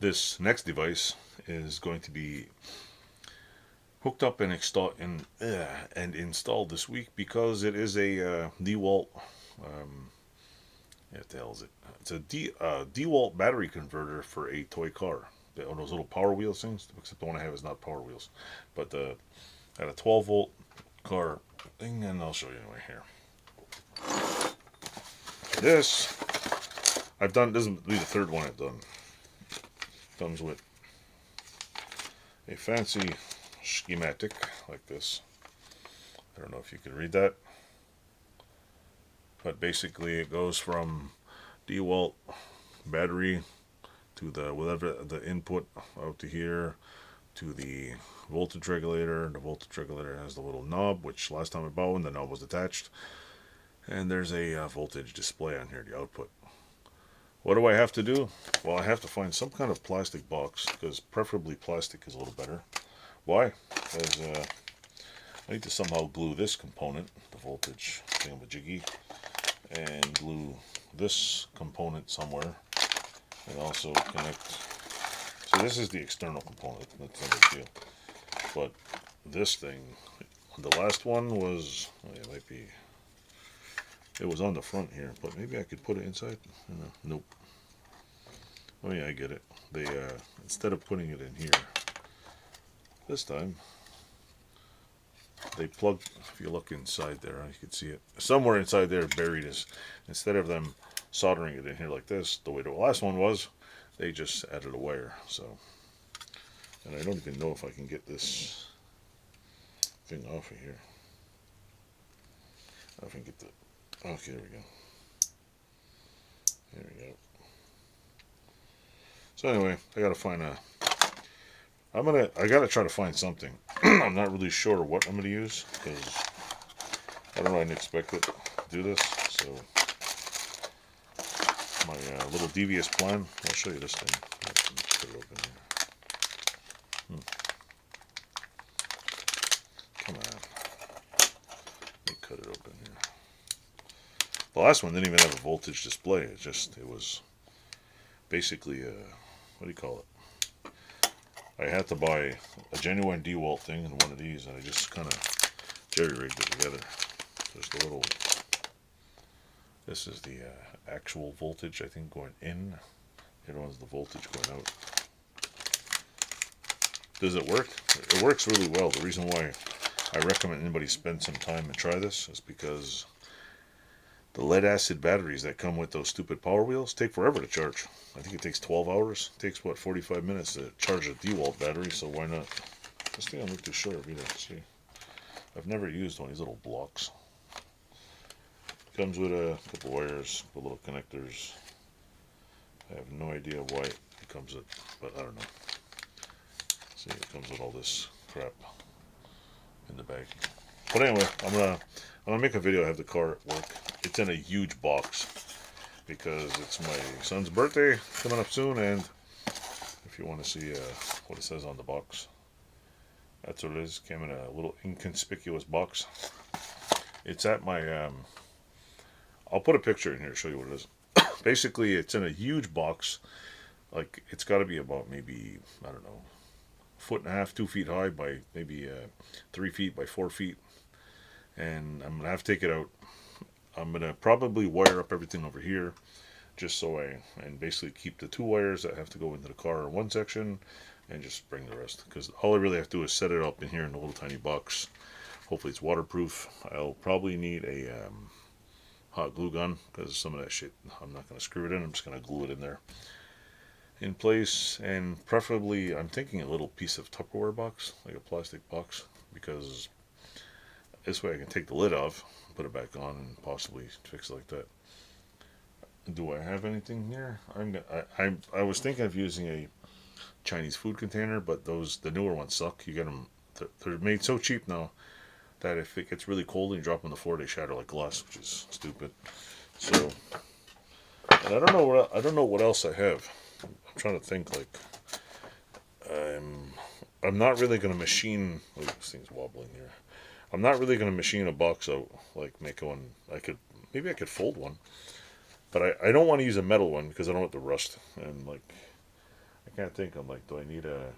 This next device is going to be hooked up and installed this week because it is a DEWALT. What the hell is it? It's a DEWALT battery converter for a toy car. Those little Power Wheels things. Except the one I have is not Power Wheels, but got a 12-volt car thing, and I'll show you anyway here. This I've done. This will be the third one I've done. Comes with a fancy schematic like this. I don't know if you can read that, but basically it goes from DEWALT battery to the whatever the input out to here to the voltage regulator. The voltage regulator has the little knob, which last time I bought, the knob was attached, and there's a voltage display on here, the output. What do I have to do? Well, I have to find some kind of plastic box, because preferably plastic is a little better. Why? Because I need to somehow glue this component, the voltage thingamajiggy, and glue this component somewhere, and also connect. So this is the external component, that's no big deal. But this thing, the last one was, it might be, it was on the front here, but maybe I could put it inside. Nope. Oh yeah, I get it. They instead of putting it in here, this time they plugged. If you look inside there, you can see it somewhere inside there buried is. Instead of them soldering it in here like this, the way the last one was, they just added a wire. So, and I don't even know if I can get this thing off of here. I can get the. Okay, there we go. There we go. So anyway, I gotta find a. I gotta try to find something. I'm not really sure what I'm gonna use because I don't know. I didn't expect it to do this. So my little devious plan. I'll show you this thing. Put it open here. Come on. Let me cut it open here. The last one didn't even have a voltage display. It was basically a, what do you call it? I had to buy a genuine DEWALT thing and one of these, and I just kind of jerry-rigged it together. There's the little, this is the actual voltage, I think, going in. The other one's the voltage going out. Does it work? It works really well. The reason why I recommend anybody spend some time and try this is because the lead acid batteries that come with those stupid Power Wheels take forever to charge. I think it takes 12 hours. It takes, what, 45 minutes to charge a DEWALT battery, so why not? This thing I'm not too sure of either. See, I've never used one of these little blocks. Comes with a couple wires, a couple little connectors. I have no idea why it comes with, but I don't know. See, it comes with all this crap in the bag. But anyway, I'm gonna make a video. I have the car at work. It's in a huge box because it's my son's birthday coming up soon, and if you want to see what it says on the box, that's what it is. Came in a little inconspicuous box. It's at my I'll put a picture in here to show you what it is. Basically, it's in a huge box. Like, it's got to be about maybe, I don't know, 1.5 feet, 2 feet high by maybe 3 feet by 4 feet. And I'm gonna have to take it out. I'm gonna probably wire up everything over here, just so and basically keep the 2 wires that have to go into the car in one section, and just bring the rest. Because all I really have to do is set it up in here in a little tiny box. Hopefully it's waterproof. I'll probably need a hot glue gun because some of that shit I'm not gonna screw it in. I'm just gonna glue it in there in place, and preferably I'm thinking a little piece of Tupperware box, like a plastic box, because this way I can take the lid off, put it back on, and possibly fix it like that. Do I have anything here? I was thinking of using a Chinese food container, but the newer ones suck. You get them, they're made so cheap now that if it gets really cold and you drop them on the floor, they shatter like glass, which is stupid. So, and I don't know what else I have. I'm trying to think. Like, I'm not really gonna machine. Oh, this thing's wobbling here. I'm not really gonna machine a box out. Like, make one. Maybe I could fold one, but I don't want to use a metal one because I don't want the rust. And like, I can't think. I'm like, do I need a?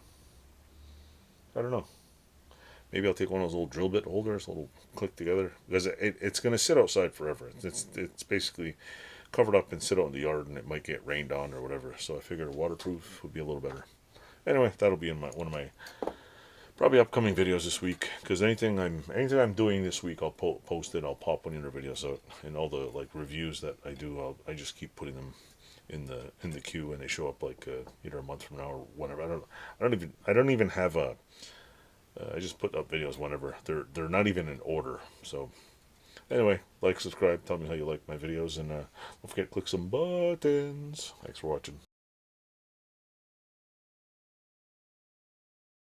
I don't know. Maybe I'll take one of those little drill bit holders, little click together, because it's going to sit outside forever. It's basically covered up and sit out in the yard, and it might get rained on or whatever. So I figured waterproof would be a little better. Anyway, that'll be in one of my probably upcoming videos this week. Because anything I'm doing this week, I'll post it. I'll pop one of your videos out, and all the like reviews that I do, I just keep putting them in the queue, and they show up like either a month from now or whatever. I don't even have a. I just put up videos whenever they're not even in order. So anyway, like, subscribe, tell me how you like my videos, and don't forget to click some buttons. Thanks for watching.